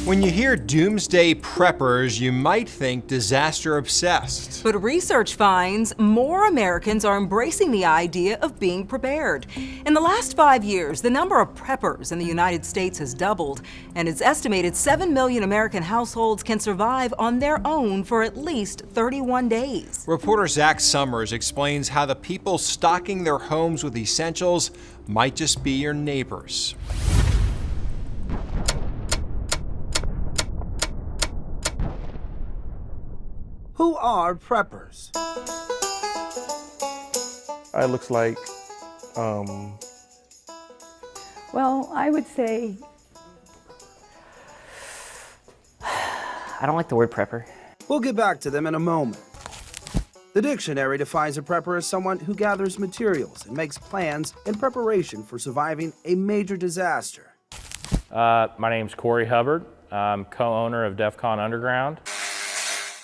When you hear doomsday preppers, you might think disaster obsessed. But research finds more Americans are embracing the idea of being prepared. In the last 5 years, the number of preppers in the United States has doubled, and it's estimated 7 million American households can survive on their own for at least 31 days. Reporter Zach Summers explains how the people stocking their homes with essentials might just be your neighbors. Who are preppers? It looks like, Well, I would say I don't like the word prepper. We'll get back to them in a moment. The dictionary defines a prepper as someone who gathers materials and makes plans in preparation for surviving a major disaster. My name's Corey Hubbard. I'm co-owner of DEF CON Underground.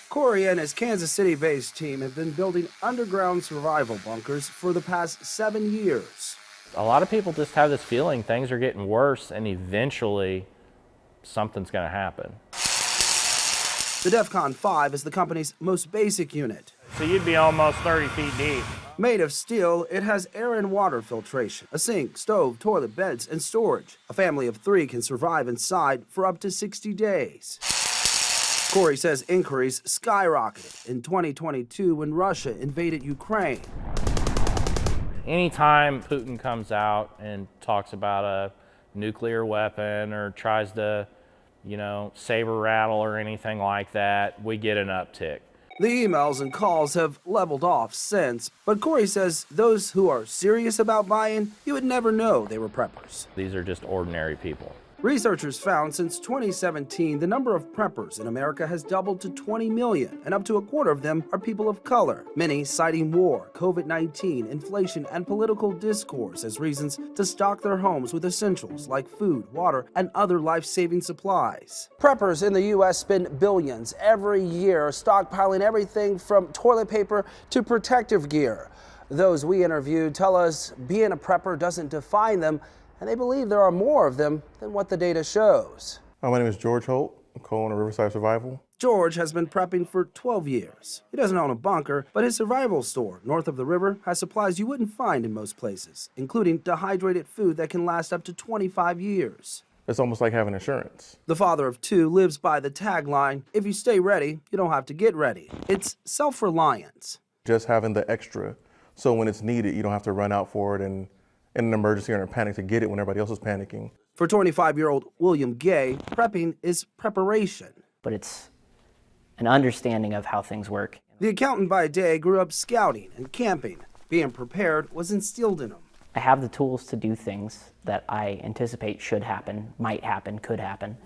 Corey and his Kansas City-based team have been building underground survival bunkers for the past 7 years. A lot of people just have this feeling things are getting worse and eventually something's going to happen. The DEF CON 5 is the company's most basic unit. So you'd be almost 30 feet deep. Made of steel, it has air and water filtration, a sink, stove, toilet, beds, and storage. A family of 3 can survive inside for up to 60 days. Corey says inquiries skyrocketed in 2022 when Russia invaded Ukraine. Anytime Putin comes out and talks about a nuclear weapon or tries to, saber rattle or anything like that, we get an uptick. The emails and calls have leveled off since, but Corey says those who are serious about buying, you would never know they were preppers. These are just ordinary people. Researchers found since 2017, the number of preppers in America has doubled to 20 million, and up to a quarter of them are people of color, many citing war, COVID-19, inflation, and political discourse as reasons to stock their homes with essentials like food, water, and other life-saving supplies. Preppers in the U.S. spend billions every year stockpiling everything from toilet paper to protective gear. Those we interviewed tell us being a prepper doesn't define them, and they believe there are more of them than what the data shows. my name is George Holt. I'm co-owner of Riverside Survival. George has been prepping for 12 years. He doesn't own a bunker, but his survival store north of the river has supplies you wouldn't find in most places, including dehydrated food that can last up to 25 years. It's almost like having insurance. The father of 2 lives by the tagline, if you stay ready, you don't have to get ready. It's self-reliance. Just having the extra, so when it's needed, you don't have to run out for it and in an emergency or in a panic to get it when everybody else is panicking. For 25-year-old William Gay, prepping is preparation. But it's an understanding of how things work. The accountant by day grew up scouting and camping. Being prepared was instilled in him. I have the tools to do things that I anticipate should happen, might happen, could happen,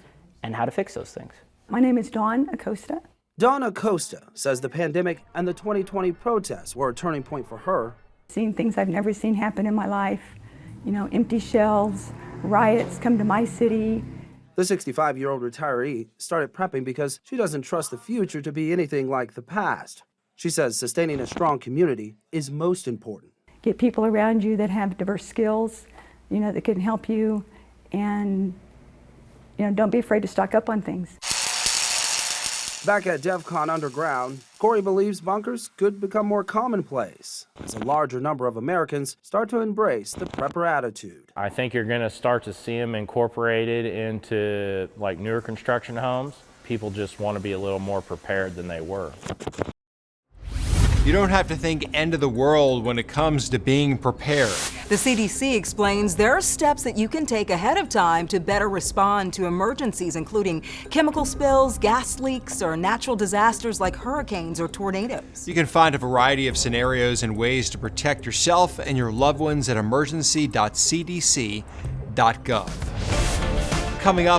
and how to fix those things. my name is Dawn Acosta. Dawn Acosta says the pandemic and the 2020 protests were a turning point for her. Seen things I've never seen happen in my life. Empty shelves, riots come to my city. The 65-year-old retiree started prepping because she doesn't trust the future to be anything like the past. She says sustaining a strong community is most important. Get people around you that have diverse skills, that can help you, and, don't be afraid to stock up on things. Back at DEF CON Underground, Corey believes bunkers could become more commonplace as a larger number of Americans start to embrace the prepper attitude. I think you're going to start to see them incorporated into like newer construction homes. People just want to be a little more prepared than they were. You don't have to think end of the world when it comes to being prepared. The CDC explains there are steps that you can take ahead of time to better respond to emergencies, including chemical spills, gas leaks, or natural disasters like hurricanes or tornadoes. You can find a variety of scenarios and ways to protect yourself and your loved ones at emergency.cdc.gov. Coming up,